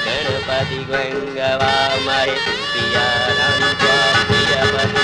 गणपति गंगवामहे प्रियाणां त्वा प्रियपति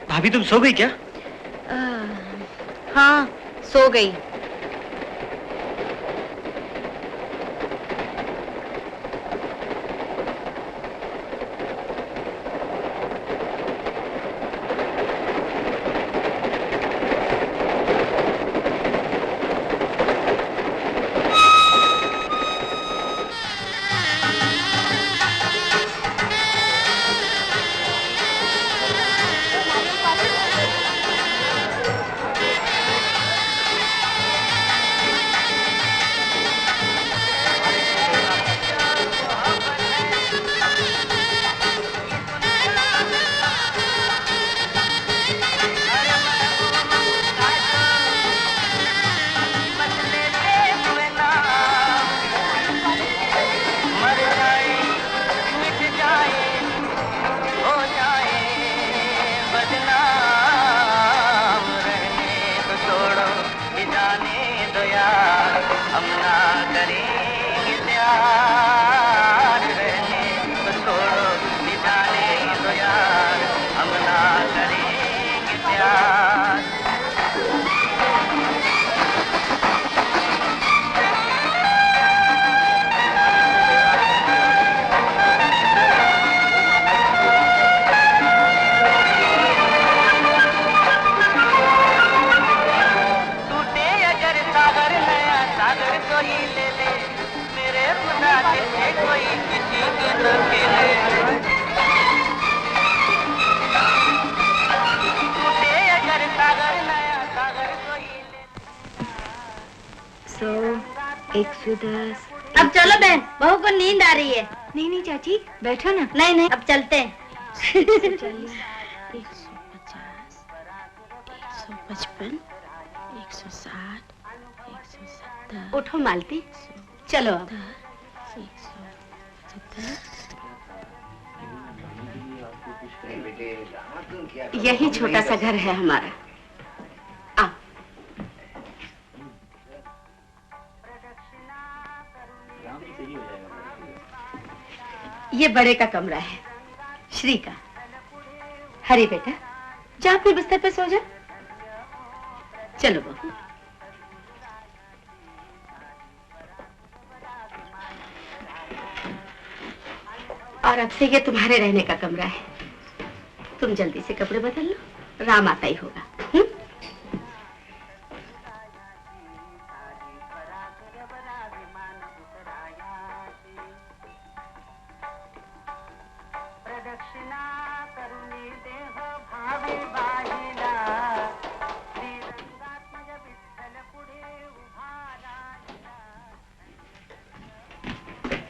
भाभी तुम सो गई क्या? हाँ सो गई। अब चलो बहन, बहू को नींद आ रही है। नहीं नहीं चाची बैठो ना। नहीं नहीं अब चलते हैं। 140, 150, 155, 160, 170। उठो मालती, चलो अब। 100, यही छोटा सा घर है हमारा। आ, ये बड़े का कमरा है, श्री का। हरी बेटा, जा अपने बिस्तर पे सो जा। चलो बहू। और अब से ये तुम्हारे रहने का कमरा है। तुम जल्दी से कपड़े बदल लो, राम आता ही होगा।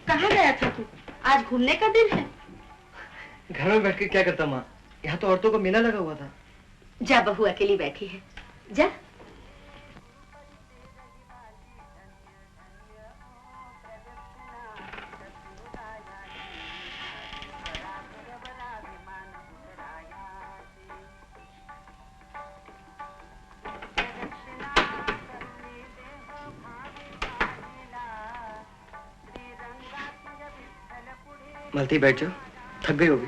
कहाँ गया था तू? आज घूमने का दिन है। घर में बैठ के क्या करता माँ? यहाँ तो औरतों को मेला लगा हुआ था। जा, बहू अकेली बैठी है, जा। मलती, बैठ जाओ, थक गई होगी।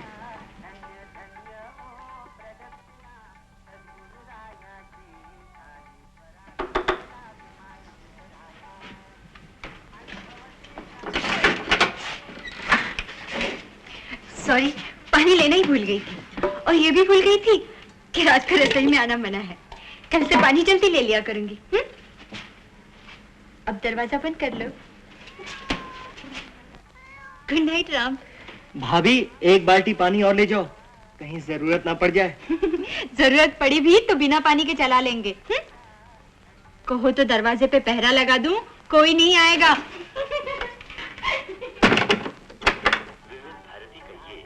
सॉरी, पानी लेना ही भूल गई थी। और ये भी भूल गई थी कि रात को रसोई में आना मना है। कल से पानी जल्दी ले लिया करूंगी। अब दरवाजा बंद कर लो। Good night Ram. भाभी, एक बाल्टी पानी और ले जाओ, कहीं जरूरत ना पड़ जाए। जरूरत पड़ी भी तो बिना पानी के चला लेंगे। कहो तो दरवाजे पे पहरा लगा दूं, कोई नहीं आएगा। भारती का ये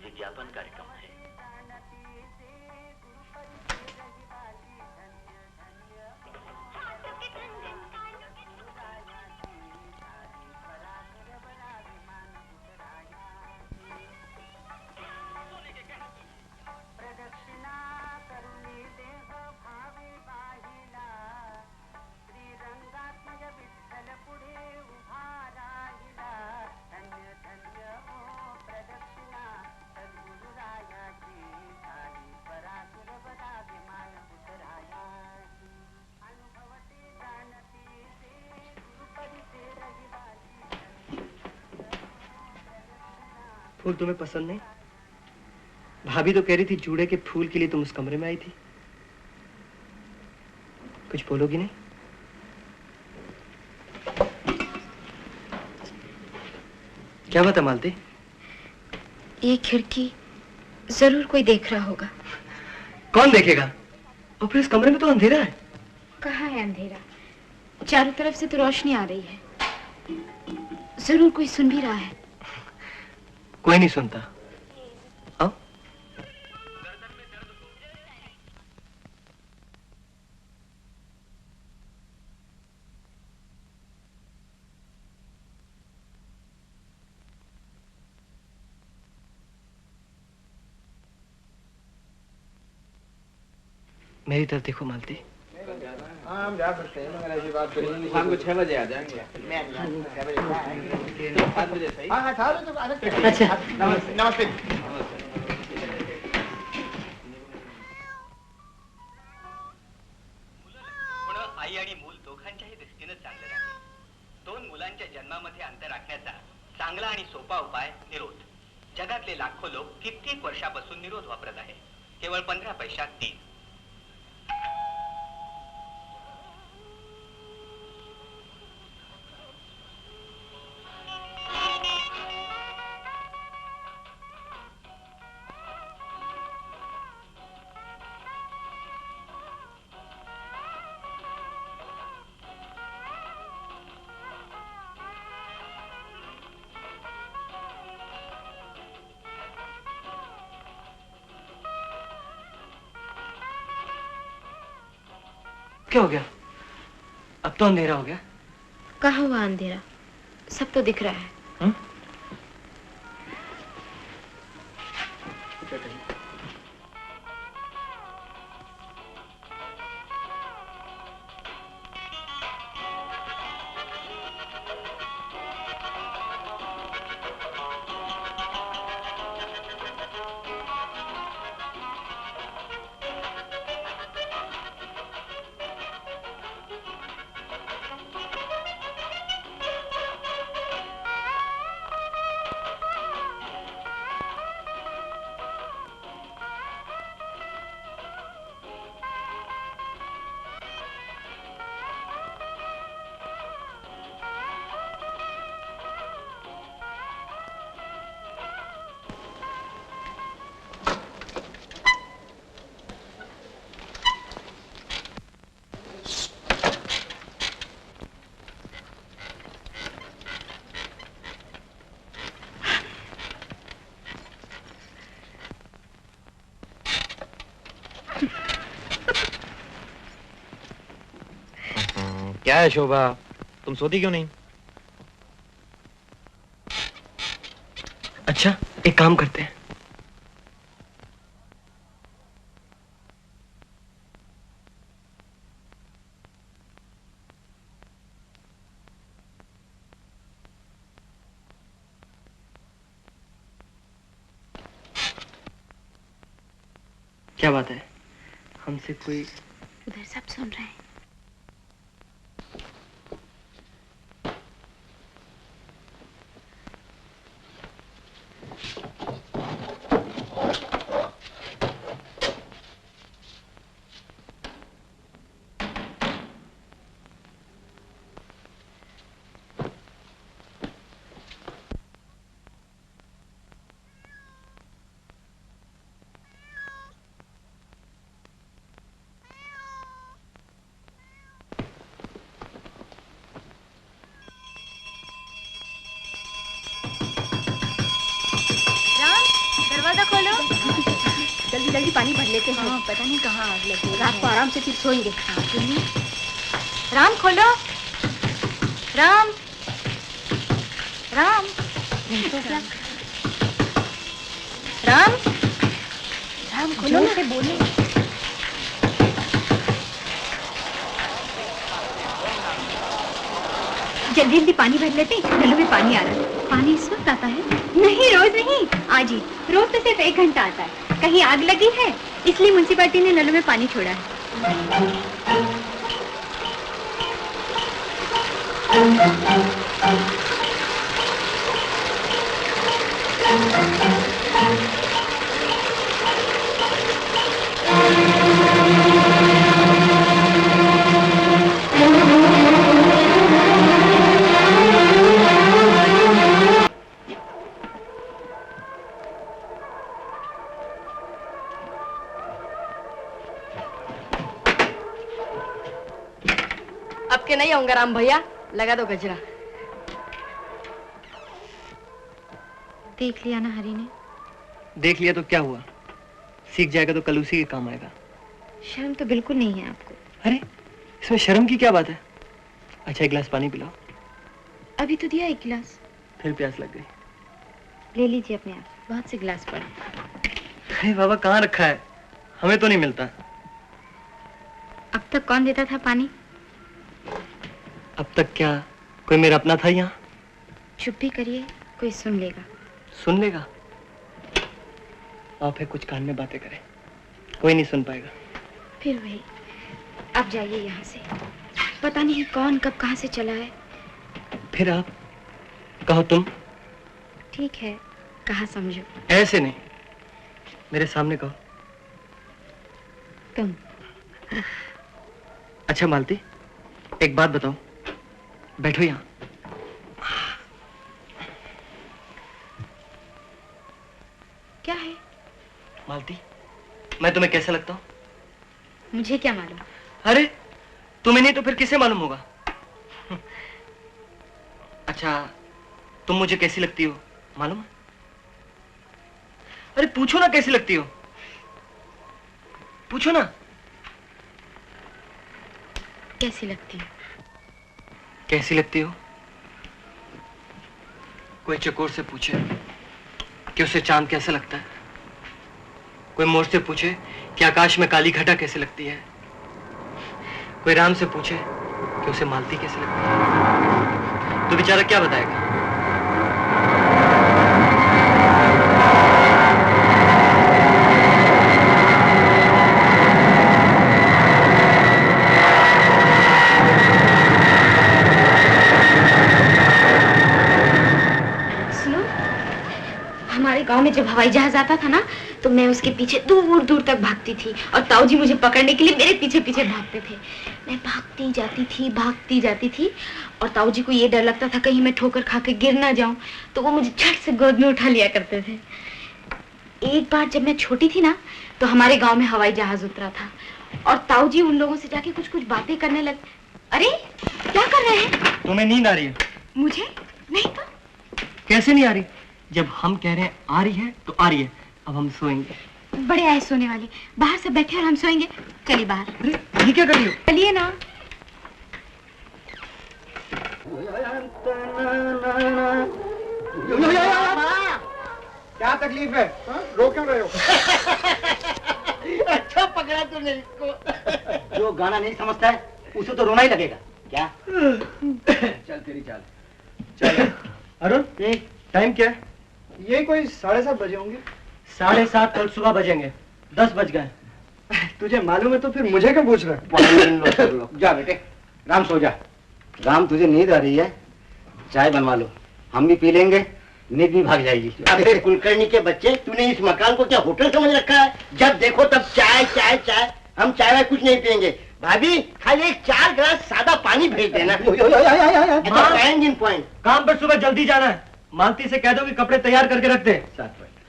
विज्ञापन कार्यक्रम है। फूल तुम्हें पसंद नहीं? भाभी तो कह रही थी जूड़े के फूल के लिए तुम उस कमरे में आई थी। कुछ बोलोगी नहीं? क्या बात है मालती? ये खिड़की जरूर कोई देख रहा होगा। कौन देखेगा? और फिर इस कमरे में तो अंधेरा है। कहाँ है अंधेरा? चारों तरफ से तो रोशनी आ रही है। जरूर कोई सुन भी रहा है। कोई नहीं सुनता। आओ। मेरी तरफ देखो मालती। हाँ, हम जा सकते हैं, मगर ऐसी बात करेंगे शाम को 6 बजे आ जाएंगे। 7 बजे सही। हाँ, 7 बजे तो आ सकते हैं। अच्छा, नमस्ते। आई आणि मूल दोघांच्याही दृष्टीने चांगले राहील. 2 मुलांच्या जन्मामध्ये अंतर राखण्याचा चांगला आणि सोपा उपाय निरोध. जगातले लाखो लोक कित्येक वर्षापासून निरोध वापरत आहे. केवळ 15 पैशात 3. क्या हो गया? अब तो अंधेरा हो गया। कहाँ हुआ अंधेरा? सब तो दिख रहा है। क्या है शोभा, तुम सोती क्यों नहीं? अच्छा, एक काम करते हैं। क्या बात है? हमसे कोई? उधर सब सुन रहे हैं। दरवाजा खोलो। जल्दी जल्दी पानी भर लेते हैं। पता नहीं कहाँ आग लगी। रात को आराम से फिर सोएंगे। राम खोलो। राम राम राम राम खोलो ना। बोलो। जल्दी जल्दी पानी भर लेते हैं। नलों में पानी आ रहा है। पानी इस वक्त आता है? नहीं, रोज नहीं, आज ही। रोज तो सिर्फ 1 घंटा आता है। कहीं आग लगी है, इसलिए म्युनिसिपैलिटी ने नलों में पानी छोड़ा है। अब के नहीं आऊंगा राम भैया, लगा दो गजरा। देख लिया ना हरी ने। देख लिया तो क्या हुआ? सीख जाएगा तो कल उसी के काम आएगा। शर्म तो बिल्कुल नहीं है आपको। अरे, इसमें शर्म की क्या बात है? अच्छा, 1 गिलास पानी पिलाओ। अभी तो दिया 1 गिलास। फिर प्यास लग गई। ले लीजिए अपने आप, बहुत से गिलास पड़े। अरे बाबा, कहाँ रखा है? हमें तो नहीं मिलता। अब तक कौन देता था पानी? अब तक क्या कोई मेरा अपना था यहाँ? चुप भी करिए, कोई सुन लेगा। सुन लेगा? और फिर कुछ कान में बातें करें, कोई नहीं सुन पाएगा। फिर वही, अब जाइए यहाँ से। पता नहीं कौन कब कहाँ से चला है। फिर आप कहो तुम। ठीक है, कहा समझो। ऐसे नहीं, मेरे सामने कहो। तुम। अच्छा मालती, एक बात बताओ। बैठो यहाँ। क्या है? मालती, मैं तुम्हें कैसा लगता हूँ? मुझे क्या मालूम? अरे, तुम्हें नहीं तो फिर किसे मालूम होगा? अच्छा, तुम मुझे कैसी लगती हो मालूम है? अरे पूछो ना, कैसी लगती हो? पूछो ना। कैसी लगती हो? कैसी लगती हो? कोई चकोर से पूछे कि उसे चांद कैसा लगता है। कोई मोर से पूछे कि आकाश में काली घटा कैसे लगती है। कोई राम से पूछे कि उसे मालती कैसे लगती है। तो बेचारा क्या बताएगा? हमारे गांव में जब हवाई जहाज आता था ना, तो मैं उसके पीछे दूर दूर तक भागती थी और ताऊ जी मुझे पकड़ने के लिए मेरे पीछे पीछे भागते थे। मैं भागती जाती थी और ताऊ जी को ये डर लगता था कहीं मैं ठोकर खा के गिर ना जाऊं, तो वो मुझे झट से गोद में उठा लिया करते थे। एक बार जब मैं छोटी थी ना, तो हमारे गाँव में हवाई जहाज उतरा था और ताऊ जी उन लोगों से जाके कुछ कुछ बातें करने लगे। अरे क्या कर रहे हैं? तुम्हें नींद आ रही है? मुझे नहीं तो। कैसे नहीं आ रही? जब हम कह रहे हैं आ रही है तो आ रही है। अब हम सोएंगे। बड़े आए सोने वाले, बाहर से बैठे और हम सोएंगे। चलिए बाहर। अरे ये क्या कर रही हो? चलिए ना। क्या तकलीफ है? रो क्यों रहे हो? अच्छा पकड़ा तूने इसको। जो गाना नहीं समझता है उसे तो रोना ही लगेगा क्या? चल तेरी चाल। चल अरुण, टाइम क्या है? ये कोई 7:30 बजे होंगे। 7:30 कल सुबह बजेंगे। 10 बज गए। तुझे मालूम है तो फिर मुझे क्यों पूछ रहा है? जा बेटे, राम सो जा। राम तुझे नींद आ रही है, चाय बनवा लो, हम भी पी लेंगे, नींद भी भाग जाएगी। अबे कुलकर्णी के बच्चे, तूने इस मकान को क्या होटल समझ रखा है? जब देखो तब चाय चाय चाय। हम चाय वाय कुछ नहीं पियेंगे। भाभी खाली एक 4 गिलास सादा पानी भेज देना। पॉइंट काम पर सुबह जल्दी जाना है। मालती से कह दो कि कपड़े तैयार करके रख दे।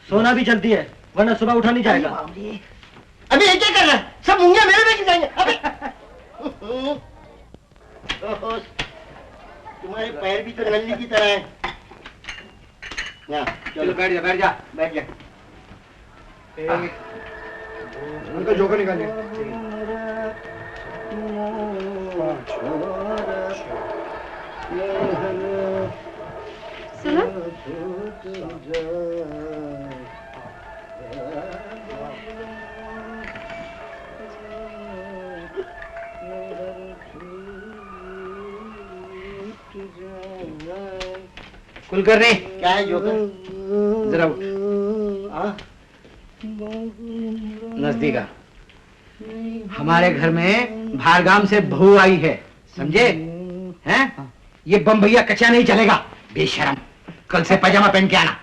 सोना भी जल्दी है वरना सुबह उठा नहीं जाएगा। अभी ये क्या कर रहा है? सब मुंगिया मेरे में जाएंगे। अबे तुम्हारे पैर भी तो नल्ली की तरह है। चलो बैठ जा बैठ जा बैठ जा। उनका जोकर निकालिए। सुनो, कुलकर्णी क्या है जोकर? जरा नजदीक आ। हमारे घर में भारगाम से बहू आई है, समझे? हैं? ये बम भैया कच्चा नहीं चलेगा। बेशरम, कल से पैजामा पहन के आना।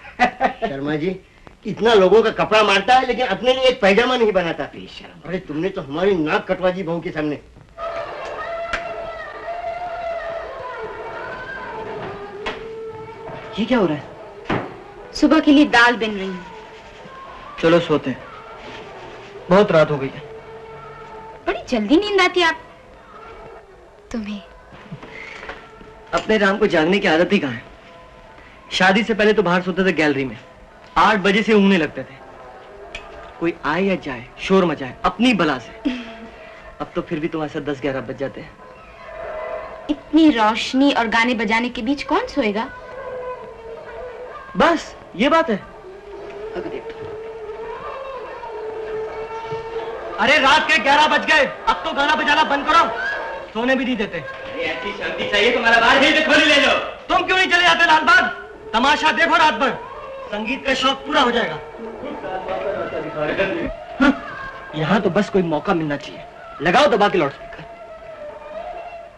शर्मा जी, इतना लोगों का कपड़ा मारता है लेकिन अपने लिए एक पैजामा नहीं बनाता। बेशरम। अरे तुमने तो हमारी नाक कटवा दी बहू के सामने। ये क्या हो रहा है? सुबह के लिए दाल बिन रही हूँ। चलो सोते हैं, बहुत रात हो गई है। बड़ी जल्दी नींद आती है आप तुम्हें। अपने राम को जागने की आदत ही कहाँ है? शादी से पहले तो बाहर सोते थे गैलरी में, 8 बजे से ऊँगने लगते थे। कोई आए या जाए शोर मचाए अपनी बला से। अब तो फिर भी तुम्हारे साथ 10-11 बज जाते हैं। इतनी रोशनी और गाने बजाने के बीच कौन सोएगा? बस ये बात है। अगर देख अरे रात के 11 बज गए, अब तो गाना बजाना बंद करो। सोने भी नहीं देते। ऐसी शर्ती चाहिए तुम्हारा बाहर ही खोली ले लो। तुम क्यों नहीं चले जाते लालबाग? तमाशा देखो रात भर, संगीत का शौक पूरा हो जाएगा। यहाँ तो बस कोई मौका मिलना चाहिए। लगाओ दबा के लाउडस्पीकर।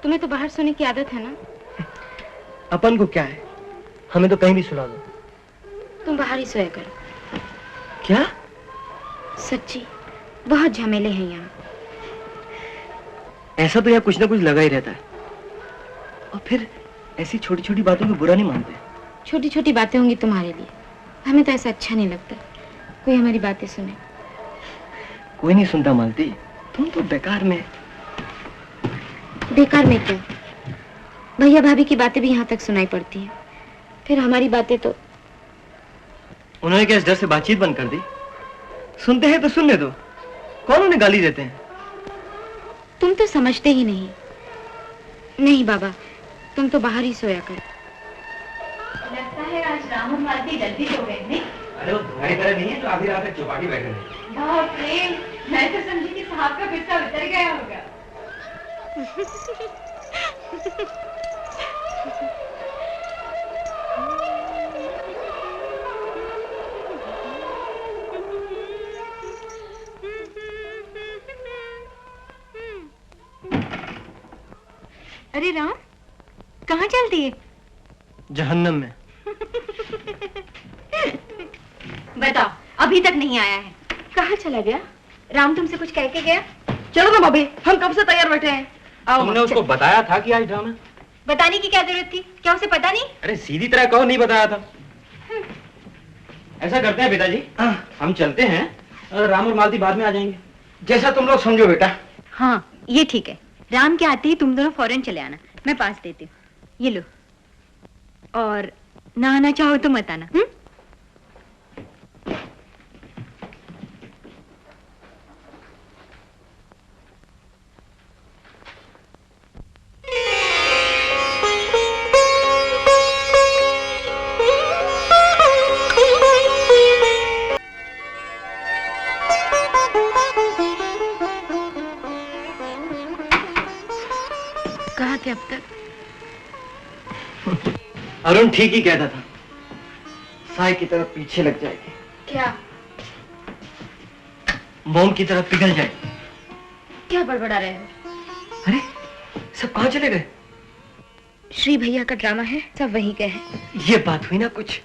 तुम्हें तो बाहर सोने की आदत है ना? अपन को क्या है, हमें तो कहीं भी सुना दो। तुम बाहर ही सोया करो। क्या? सच्ची, बहुत झमेले हैं यहाँ। ऐसा तो यहाँ कुछ ना कुछ लगा ही रहता है। और फिर ऐसी छोटी छोटी बातों को बुरा नहीं मानते। छोटी छोटी बातें होंगी तुम्हारे लिए, हमें तो ऐसा अच्छा नहीं लगता कोई हमारी बातें सुने। कोई नहीं सुनता मालती, तुम तो बेकार में। बेकार में क्या, भैया भाभी की बातें भी यहाँ तक सुनाई पड़ती हैं, फिर हमारी बातें तो। उन्होंने क्या इस डर से बातचीत बंद कर दी? सुनते हैं तो सुनने दो, कौन उन्हें गाली देते हैं? तुम तो समझते ही नहीं। नहीं बाबा, तुम तो बाहर ही सोया कर। लगता है आज राम और मालती जल्दी सो गए नहीं? अरे वो तुम्हारी तरह नहीं है जो आधी रात तक चौपाटी बैठे हैं। बाप रे, मैं तो समझी कि साहब का गुस्सा उतर गया होगा। अरे राम, कहाँ चल दिए? जहन्नम में। बताओ, अभी तक नहीं आया है। कहाँ चला गया? राम तुमसे कुछ कह के गया? चलो ना भाभी, हम कब से तैयार बैठे हैं। आओ। तुमने उसको बताया था कि आज ड्रामा? बताने की क्या जरूरत थी? क्या उसे पता नहीं? अरे सीधी तरह कहो, नहीं बताया था। ऐसा करते हैं पिताजी, हम चलते हैं और राम और मालती बाद में आ जाएंगे। जैसा तुम लोग समझो बेटा। हाँ, ये ठीक है। राम के आते ही तुम दोनों फौरन चले आना, मैं पास देती हूँ। ये लो, और नहाना चाहो तो मत आना। अरुण ठीक ही कहता था, साय की तरफ पीछे लग जाएगी। क्या? मोम की तरफ पिघल जाएगी। क्या बड़बड़ा रहे हो? अरे सब कहाँ चले गए? श्री भैया का ड्रामा है, सब वहीं गए हैं। ये बात हुई ना कुछ?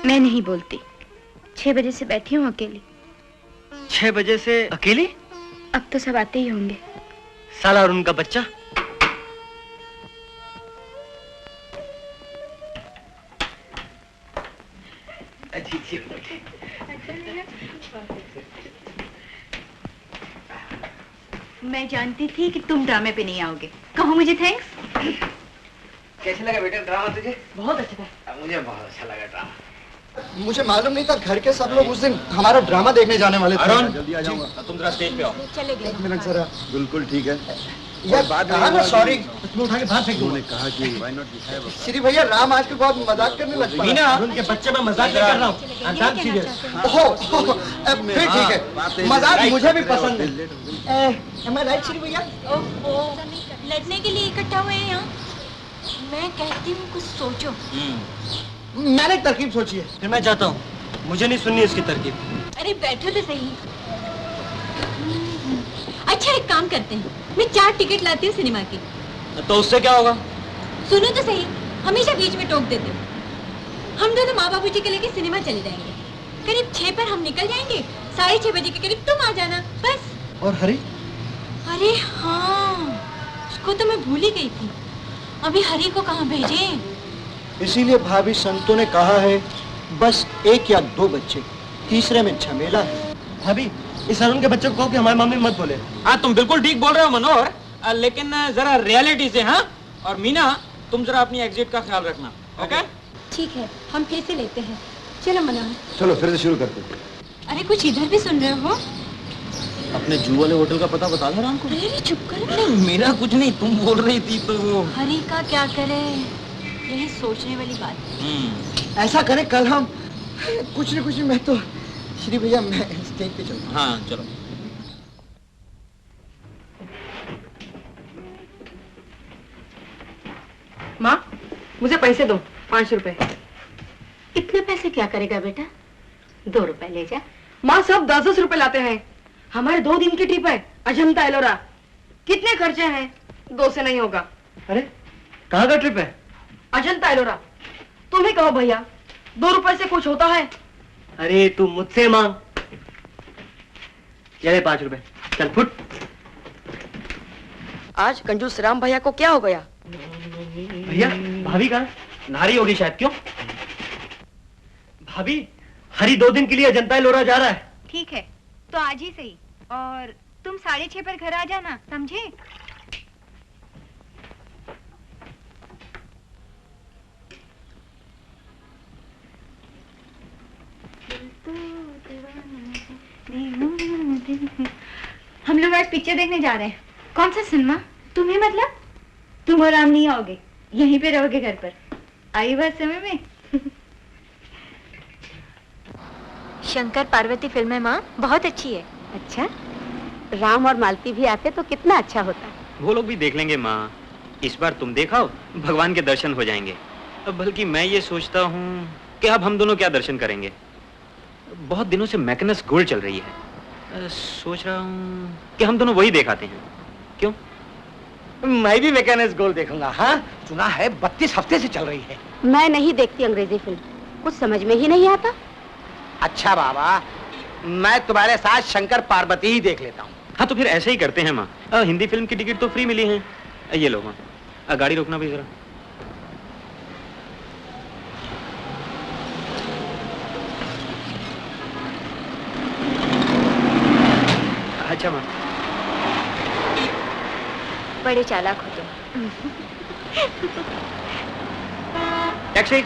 मैं नहीं बोलती। 6 बजे से बैठी हूँ अकेली। 6 बजे से अकेली? अब तो सब आते ही होंगे। साला और उनका बच्चा। मैं जानती थी कि तुम ड्रामे पे नहीं आओगे। कहो मुझे थैंक्स। कैसे लगा बेटा ड्रामा तुझे? बहुत अच्छा था। मुझे बहुत अच्छा लगा ड्रामा। मुझे मालूम नहीं था घर के सब लोग उस दिन हमारा ड्रामा देखने जाने वाले थे। अरुण, जल्दी आ जाऊंगा। तुम जरा स्टेज पे आओ। चले गए। एक मिनट जरा। बिल्कुल ठीक है। यार कहा ना सॉरी। उसमें उठा के बाहर फेंक उन्होंने कहा कि why not we have a- Shri भैया राम आज के बहुत मजाक करने लग पड़ा। मीना, उनके बच्चे में मजाक नहीं कर रहा हूँ। I am serious. ओहो, फिर ठीक है। मजाक मुझे भी पसंद है। Am I right, श्री भैया? ओहो, लड़ने के लिए इकट्ठा हुए हैं यहाँ। मैं कहती हूँ कुछ सोचो। मैंने एक तरकीब सोची है। फिर मैं जाता हूँ, मुझे नहीं सुननी इसकी तरकीब। अरे बैठो तो सही। अच्छा एक काम करते हैं, मैं 4 टिकट लाती हूँ सिनेमा की। तो उससे क्या होगा? सुनो तो सही, हमेशा बीच में टोक देते हो। हम दोनों माँ बाबू जी के लेके सिनेमा चले जाएंगे। करीब 6 पर हम निकल जाएंगे, 6:30 बजे के करीब तुम आ जाना, बस। और हरी? अरे हाँ, उसको तो मैं भूल ही गई थी। अभी हरी को कहाँ भेजे? इसीलिए भाभी संतों ने कहा है बस 1 या 2 बच्चे, तीसरे में झमेला है। भाभी, इस अरुण के बच्चे को कहो कि हमारे मामले में मत बोले। हाँ तुम बिल्कुल ठीक बोल रहे हो मनोहर, लेकिन जरा रियलिटी से। हाँ, और मीना तुम जरा अपनी एग्जिट का ख्याल रखना। ओके? ठीक है, हम फिर से लेते हैं। चलो मनोहर। चलो फिर से शुरू करते हैं। अरे कुछ इधर भी सुन रहे हो? अपने जू वाले होटल का पता बता दो राम को। अरे चुप करो। नहीं मेरा कुछ नहीं, तुम बोल रही थी तो वो। हरी का क्या करे, यही सोचने वाली बात। ऐसा करें कल हम कुछ नहीं मैं तो श्री भैया मैं स्टेज पे चलता हूं। हाँ चलो। माँ मुझे पैसे दो, 5 रुपए। इतने पैसे क्या करेगा बेटा? 2 रुपए ले जा। माँ सब 10-10 रुपए लाते हैं। हमारे 2 दिन की ट्रिप है, अजंता एलोरा। कितने खर्चे हैं? 2 से नहीं होगा। अरे कहाँ का ट्रिप है? अजंता एलोरा। तुम ही कहो भैया, 2 रुपए से कुछ होता है? अरे तू मुझसे मांग। ये ले 5 रुपए, चल फुट। आज कंजूस राम भैया को क्या हो गया? भैया भाभी कहाँ? नारी होगी शायद। क्यों? भाभी, हरी 2 दिन के लिए अजंता एलोरा जा रहा है। ठीक है, तो आज ही सही। और तुम 6:30 पर घर आ जाना, समझे? हम लोग आज पिक्चर देखने जा रहे हैं। कौन सा सिनेमा? तुम्हें मतलब? तुम और राम नहीं आओगे, यहीं पे रहोगे घर पर। आई बात समय में। शंकर पार्वती फिल्म है माँ, बहुत अच्छी है। अच्छा, राम और मालती भी आते तो कितना अच्छा होता। वो लोग भी देख लेंगे माँ। इस बार तुम देखाओ, भगवान के दर्शन हो जाएंगे। अब बल्कि मैं ये सोचता हूँ कि अब हम दोनों क्या दर्शन करेंगे। बहुत दिनों से मैकनस गोल्ड चल रही है। सोच रहा हूँ कि हम दोनों वही देखाते हैं। क्यों? मैं भी मैकेनिक्स गोल्ड देखूंगा। हाँ सुना है 32 हफ्ते से चल रही है। मैं नहीं देखती अंग्रेजी फिल्म, कुछ समझ में ही नहीं आता। अच्छा बाबा, मैं तुम्हारे साथ शंकर पार्वती ही देख लेता हूँ। हाँ तो फिर ऐसे ही करते हैं माँ। हिंदी फिल्म की टिकट तो फ्री मिली है। ये लो माँ, गाड़ी रोकना भी जरा। अच्छा माँ। बड़े चालाक हो तुम। टैक्सी।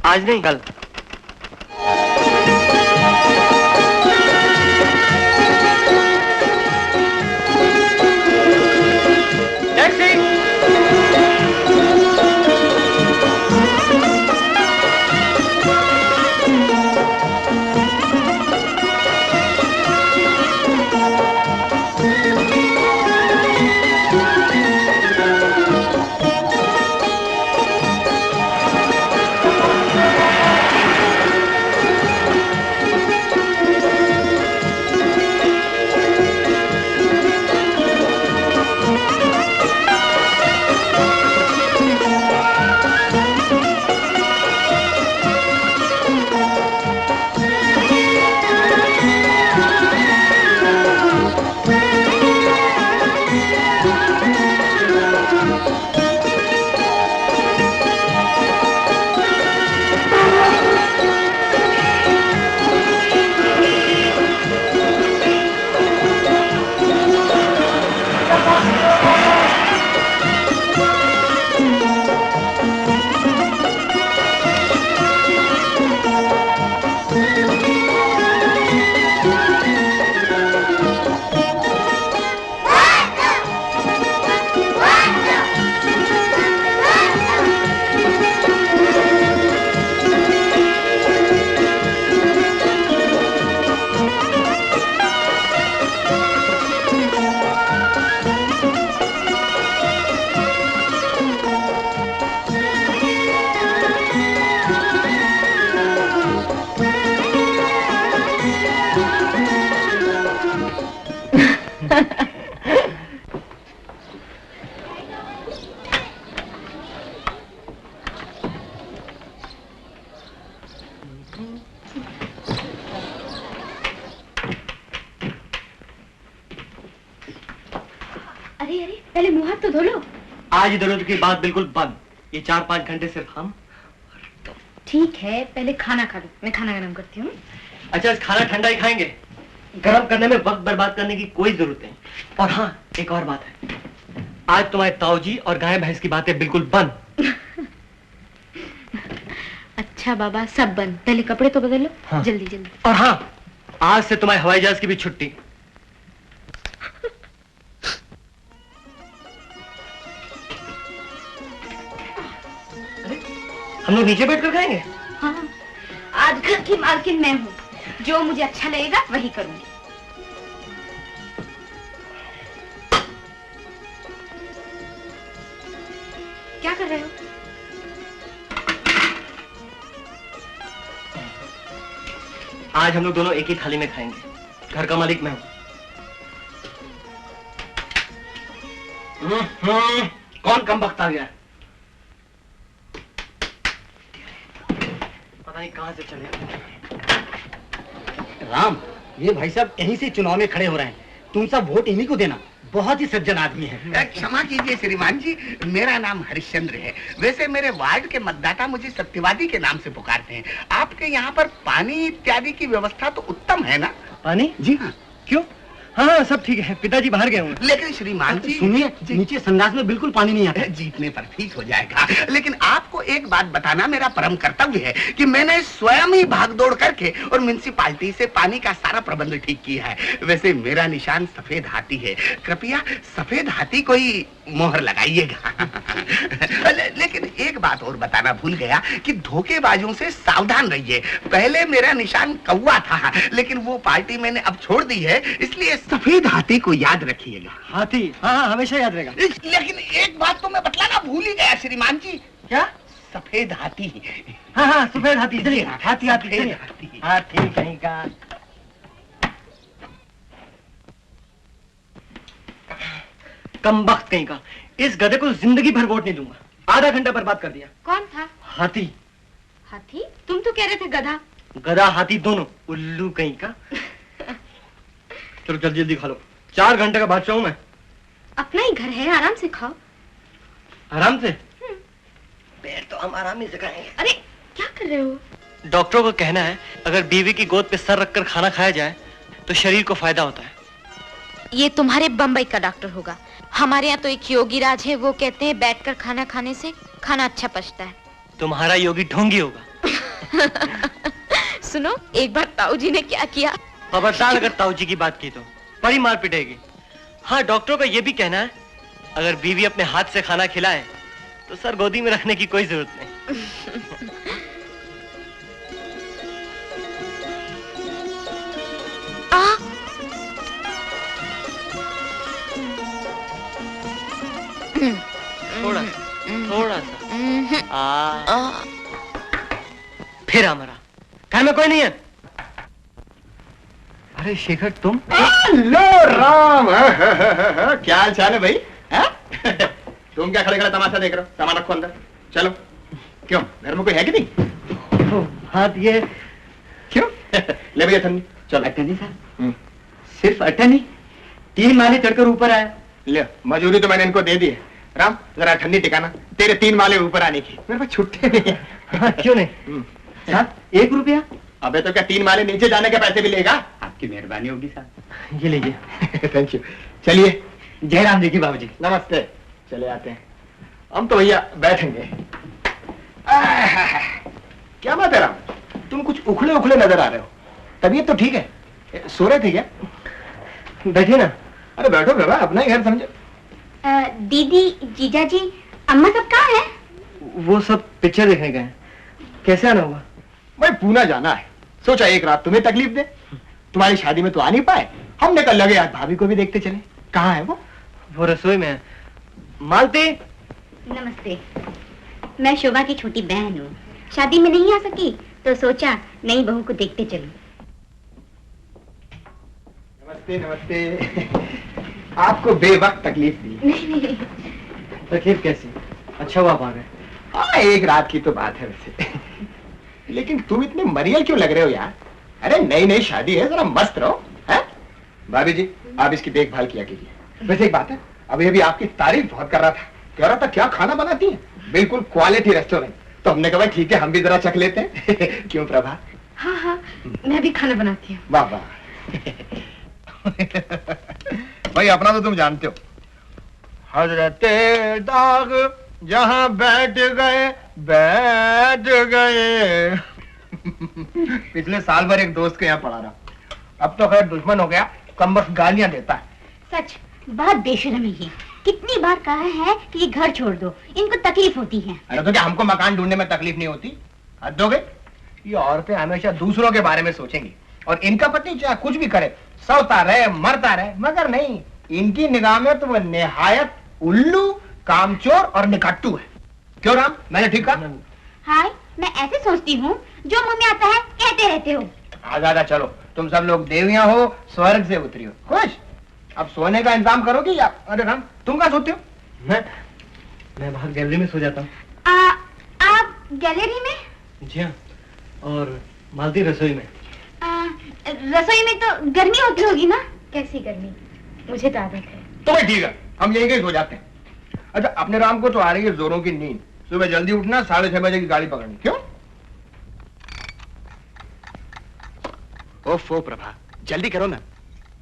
आज नहीं, कल। टैक्सी। अरे अरे पहले मुंह हाथ तो धो लो। आज दर्द की बात बिल्कुल बंद। ये 4-5 घंटे सिर्फ हम। ठीक है, पहले खाना खा लो, मैं खाना गरम करती हूँ। अच्छा, खाना ठंडा ही खाएंगे, गरम करने में वक्त बर्बाद करने की कोई जरूरत नहीं। और हाँ, एक और बात है, आज तुम्हारे ताऊजी और गाय भैंस की बातें बिल्कुल बंद। अच्छा बाबा, सब बंद। पहले कपड़े तो बदल लो। हाँ। जल्दी जल्दी। और हाँ, आज से तुम्हारे हवाई जहाज की भी छुट्टी। हम लोग नीचे बैठकर खाएंगे। हाँ, आज घर की मालकिन मैं हूँ, जो मुझे अच्छा लगेगा वही करूंगी। क्या कर रहे हो? आज हम लोग दोनों एक ही थाली में खाएंगे। घर का मालिक मैं हूँ। कौन कम वक्त आ गया? पता नहीं कहां से चले। राम, ये भाई साहब यहीं से चुनाव में खड़े हो रहे हैं, तुम सब वोट इन्हीं को देना। बहुत ही सज्जन आदमी है। क्षमा कीजिए श्रीमान जी, मेरा नाम हरिश्चंद्र है। वैसे मेरे वार्ड के मतदाता मुझे सत्यवादी के नाम से पुकारते हैं। आपके यहाँ पर पानी इत्यादि की व्यवस्था तो उत्तम है ना? पानी? जी हाँ। क्यों? हाँ, सब ठीक है, पिताजी बाहर गए हुए। लेकिन श्रीमान जी सुनिए, नीचे संडास में बिल्कुल पानी नहीं आता। जीतने पर ठीक हो जाएगा, लेकिन आपको एक बात बताना मेरा परम कर्तव्य है कि मैंने स्वयं ही भागदौड़ करके और म्युनिसिपालिटी से पानी का सारा प्रबंध ठीक किया है। वैसे मेरा निशान सफेद हाथी है, कृपया सफेद हाथी को ही मोहर लगाइएगा। लेकिन एक बात और बताना भूल गया कि धोखेबाजों से सावधान रहिए। पहले मेरा निशान कौवा था, लेकिन वो पार्टी मैंने अब छोड़ दी है, इसलिए सफेद हाथी को याद रखिएगा। हाथी? हाँ हाँ, हमेशा याद रहेगा। लेकिन एक बात तो मैं बतलाना भूल ही गया श्रीमान जी। क्या? सफेद हाथी। हाँ हाँ, सफेद हाथी। चलिए, हाथी हाथी सफेद चलिए। हाथी। हाथी कहीं का। कम वक्त कहीं का, इस गधे को जिंदगी भर वोट नहीं दूंगा। आधा घंटा बर्बाद कर दिया। कौन था? हाथी। हाथी? तुम तो कह रहे थे गधा। गधा हाथी दोनों, उल्लू कहीं का। चलो जल्दी जल्दी खा लो, 4 घंटे का बादशाह हूं मैं। अपना ही घर है, आराम से खाओ। आराम से? पेट तो हम आराम ही से खाएंगे। अरे क्या कर रहे हो? डॉक्टरों का कहना है, अगर बीवी की गोद पे सर रखकर खाना खाया जाए तो शरीर को फायदा होता है। ये तुम्हारे बम्बई का डॉक्टर होगा। हमारे यहाँ तो एक योगी राज है, वो कहते हैं बैठकर खाना खाने से खाना अच्छा पचता है। तुम्हारा योगी ढोंगी होगा। सुनो, एक बार ताऊ जी ने क्या किया। खबरदार अगर ताऊ जी की बात की तो बड़ी मार पिटेगी। हाँ, डॉक्टरों का ये भी कहना है, अगर बीवी अपने हाथ से खाना खिलाए तो सर गोदी में रखने की कोई जरूरत नहीं। थोड़ा सा। फिर हमारा घर में कोई नहीं है। अरे शेखर, तुम? लो राम, क्या हाल चाल है भाई? तुम क्या खड़े खड़े तमाशा देख रहे हो? सामान रखो अंदर, चलो। क्यों, घर में कोई है कि नहीं? हाथ ये क्यों? ले भैया ठंडी, चलो। अटनी साहब, सिर्फ अटनी? 3 माले चढ़कर ऊपर आया। ले, मजूरी तो मैंने इनको दे दी है। राम, जरा ठंडी टिकाना, तेरे 3 माले ऊपर आने की। मेरे पास छुट्टी नहीं है। हाँ, क्यों नहीं? साहब, 1 रुपया? अबे तो क्या 3 माले नीचे जाने के पैसे भी लेगा? आपकी मेहरबानी होगी साहब। ये लीजिए। Thank you. चलिए। जयराम जी की बाबूजी। नमस्ते। चले आते हैं। हम तो भैया बैठेंगे। क्या बात है राम, तुम कुछ उखड़े उखड़े नजर आ रहे हो। तबीयत तो ठीक है? सो रहे थे क्या? बैठिए ना। अरे बैठो बाबा, अपना ही घर समझो। दीदी, जीजा जी, अम्मा सब कहाँ है? वो सब पिक्चर देखने गए। कैसे आना हुआ? भाई पूना जाना है, सोचा एक रात तुम्हें तकलीफ दे। तुम्हारी शादी में तो आ नहीं पाए, हमने कल लगे आज भाभी को भी देखते चले। कहाँ है वो? वो रसोई में है। मालती। नमस्ते, मैं शोभा की छोटी बहन हूँ। शादी में नहीं आ सकी तो सोचा नई बहू को देखते चलूं। नमस्ते नमस्ते। आपको बेवक्त तकलीफ दी? नहीं। तकलीफ कैसी? अच्छा हुआ आप आ गए। हाँ, एक रात की तो बात है वैसे। लेकिन तुम इतने मरियल क्यों लग रहे हो यार? अरे नई नई शादी है, जरा मस्त रहो। हैं? भाभी जी, आप इसकी देखभाल किया कीजिए। वैसे एक बात है, अभी अभी आपकी तारीफ बहुत कर रहा था, कह रहा था क्या खाना बनाती है, बिल्कुल क्वालिटी रेस्टोरेंट। तो हमने कहा ठीक है, हम भी जरा चख लेते हैं। क्यों प्रभा? हाँ हाँ, मैं भी खाना बनाती हूँ। वाह वाह। भाई अपना तो तुम जानते हो, हजरते दाग जहां बैठ गए। पिछले साल भर एक दोस्त के यहाँ पढ़ा रहा, अब तो खैर दुश्मन हो गया, कम बस गालियां देता है। सच, बहुत बेशर्म है ये। कितनी बार कहा है कि ये घर छोड़ दो, इनको तकलीफ होती है। अरे तो क्या हमको मकान ढूंढने में तकलीफ नहीं होती? हद हो गई। ये औरतें हमेशा दूसरों के बारे में सोचेंगी, और इनका पति चाहे कुछ भी करे, सोता रहे मरता रहे, मगर नहीं, इनकी निगाह में तो वो निहायत उल्लू, कामचोर और निकट्टू है। क्यों राम, मैंने ठीक कहा? हाय, मैं ऐसे सोचती हूँ, जो मुंह में आता है कहते रहते हो। आजादा, चलो तुम सब लोग देवियां हो, स्वर्ग से उतरी हो। खुश? अब सोने का इंतजाम करोगी या? अरे राम, तुम कहाँ सोते हो? मैं बाहर गैलरी में सो जाता हूँ। आप गैलरी में? जी हाँ, और मालती रसोई में। रसोई में तो गर्मी होती होगी ना? कैसी गर्मी, मुझे तो आदत है। तो भाई ठीक है, हम यहीं कहीं सो जाते हैं। अच्छा, अपने राम को तो आ रही है जोरों की नींद, सुबह जल्दी उठना, 6:30 बजे की गाड़ी पकड़नी। क्यों? ओफो प्रभा, जल्दी करो ना,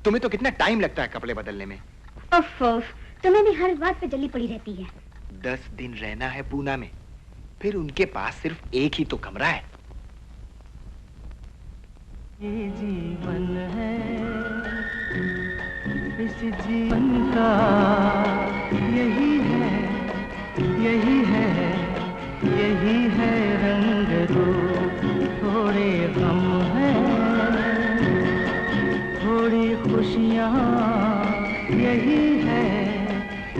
तुम्हें तो कितना टाइम लगता है कपड़े बदलने में। ओफ, तुम्हें भी हर बात पे जल्दी पड़ी रहती है। 10 दिन रहना है पूना में, फिर उनके पास सिर्फ एक ही तो कमरा है। ये जीवन है, इस जीवन का यही है, यही है, यही है रंग रूप। थोड़े गम है, थोड़ी खुशियाँ, यही है,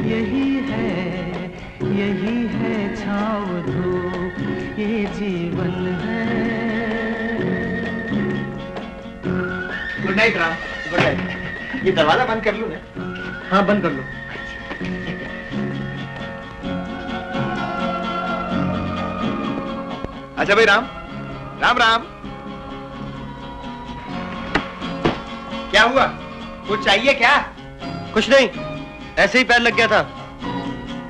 यही है, यही है छाँव धूप। ये जीवन है। Good night Ram. Good night. ये दरवाजा बंद कर लूं ना? हाँ, बंद कर लो। अच्छा भाई राम, राम राम। क्या हुआ, कुछ चाहिए क्या? कुछ नहीं, ऐसे ही पैर लग गया था।